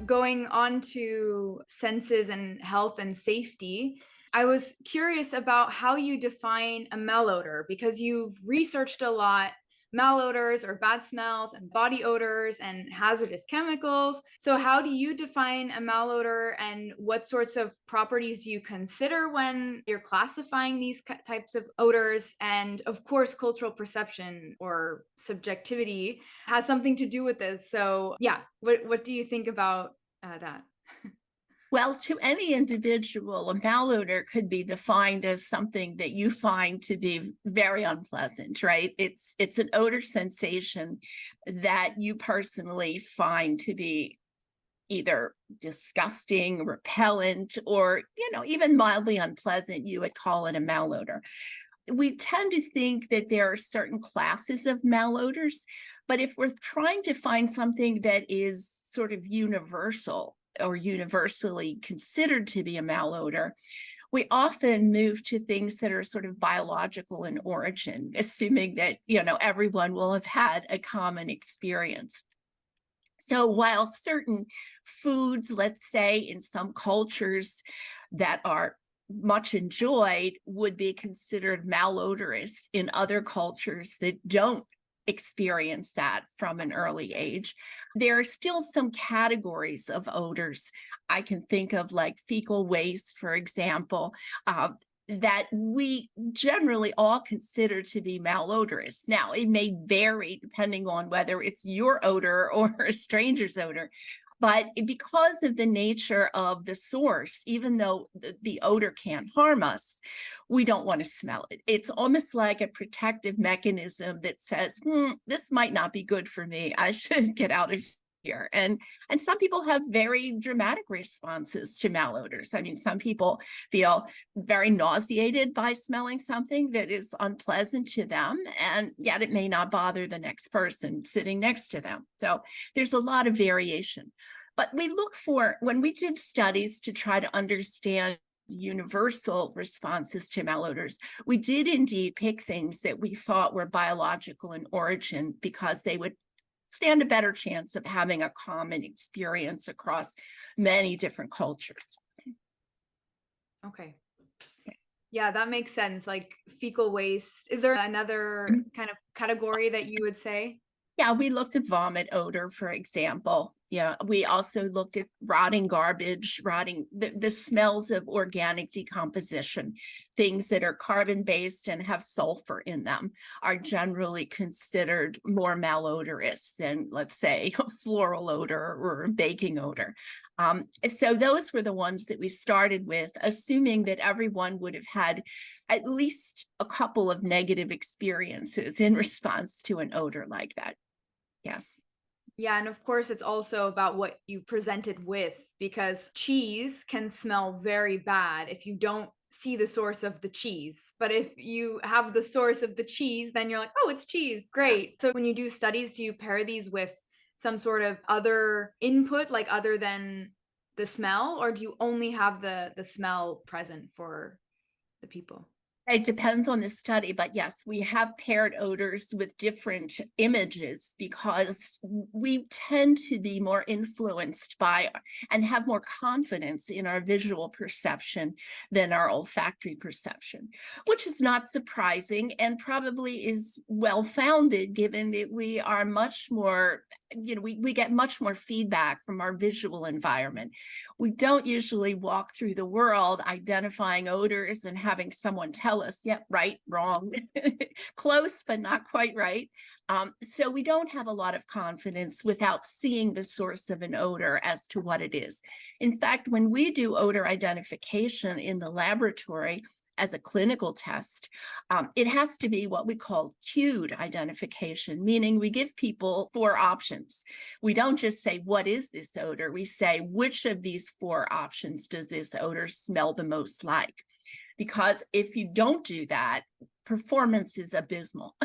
Going on to senses and health and safety, I was curious about how you define a malodor because you've researched a lot malodors or bad smells and body odors and hazardous chemicals. So, how do you define a malodor and what sorts of properties do you consider when you're classifying these types of odors? And of course, cultural perception or subjectivity has something to do with this. So, yeah, what do you think about that? Well, to any individual, a malodor could be defined as something that you find to be very unpleasant, right? It's an odor sensation that you personally find to be either disgusting, repellent, or even mildly unpleasant. You would call it a malodor. We tend to think that there are certain classes of malodors, but if we're trying to find something that is sort of universal or universally considered to be a malodor, we often move to things that are sort of biological in origin, assuming that, everyone will have had a common experience. So while certain foods, let's say in some cultures that are much enjoyed, would be considered malodorous in other cultures that don't experience that from an early age, there are still some categories of odors. I can think of like fecal waste, for example, that we generally all consider to be malodorous. Now, it may vary depending on whether it's your odor or a stranger's odor, but because of the nature of the source, even though the odor can't harm us, we don't want to smell it. It's almost like a protective mechanism that says, this might not be good for me. I should get out of here. And some people have very dramatic responses to malodors. I mean, some people feel very nauseated by smelling something that is unpleasant to them, and yet it may not bother the next person sitting next to them. So there's a lot of variation. But we look for, when we did studies to try to understand universal responses to malodors, we did indeed pick things that we thought were biological in origin because they would stand a better chance of having a common experience across many different cultures. Okay. Yeah, that makes sense. Like fecal waste. Is there another kind of category that you would say? Yeah, we looked at vomit odor, for example. Yeah, we also looked at rotting garbage, the smells of organic decomposition. Things that are carbon-based and have sulfur in them are generally considered more malodorous than, let's say, a floral odor or a baking odor. So those were the ones that we started with, assuming that everyone would have had at least a couple of negative experiences in response to an odor like that. Yes. Yeah, and of course, it's also about what you presented with because cheese can smell very bad if you don't see the source of the cheese. But if you have the source of the cheese, then you're like, oh, it's cheese. Great. So when you do studies, do you pair these with some sort of other input, like other than the smell, or do you only have the smell present for the people? It depends on the study, but yes, we have paired odors with different images because we tend to be more influenced by and have more confidence in our visual perception than our olfactory perception, which is not surprising and probably is well founded given that we are much more, we get much more feedback from our visual environment. We don't usually walk through the world identifying odors and having someone tell us, yep, right, wrong, close, but not quite right. So we don't have a lot of confidence without seeing the source of an odor as to what it is. In fact, when we do odor identification in the laboratory, as a clinical test, it has to be what we call cued identification, meaning we give people 4 options. We don't just say, what is this odor? We say, which of these 4 options does this odor smell the most like? Because if you don't do that, performance is abysmal.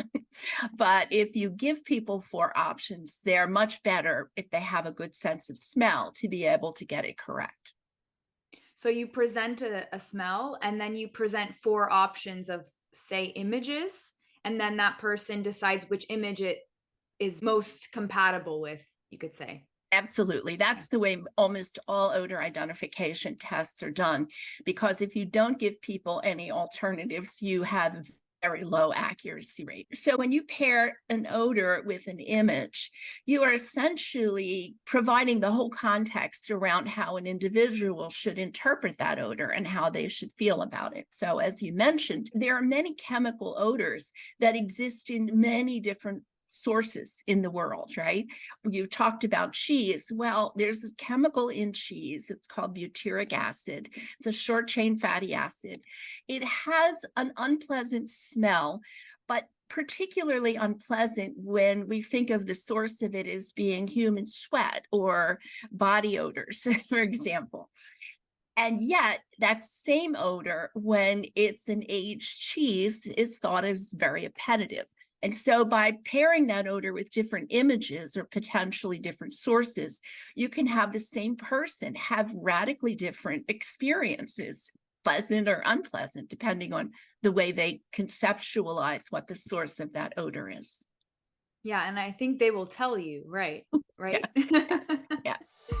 But if you give people 4 options, they're much better if they have a good sense of smell to be able to get it correct. So you present a smell and then you present 4 options of, say, images, and then that person decides which image it is most compatible with, you could say. Absolutely. That's the way almost all odor identification tests are done, because if you don't give people any alternatives, you have a very low accuracy rate. So when you pair an odor with an image, you are essentially providing the whole context around how an individual should interpret that odor and how they should feel about it. So as you mentioned, there are many chemical odors that exist in many different sources in the world, right? You talked about cheese. Well, there's a chemical in cheese. It's called butyric acid. It's a short chain fatty acid. It has an unpleasant smell, but particularly unpleasant when we think of the source of it as being human sweat or body odors, for example. And yet, that same odor, when it's an aged cheese, is thought as very appetitive. And so by pairing that odor with different images or potentially different sources, you can have the same person have radically different experiences, pleasant or unpleasant, depending on the way they conceptualize what the source of that odor is. Yeah, and I think they will tell you, right? Right? Yes, yes, yes.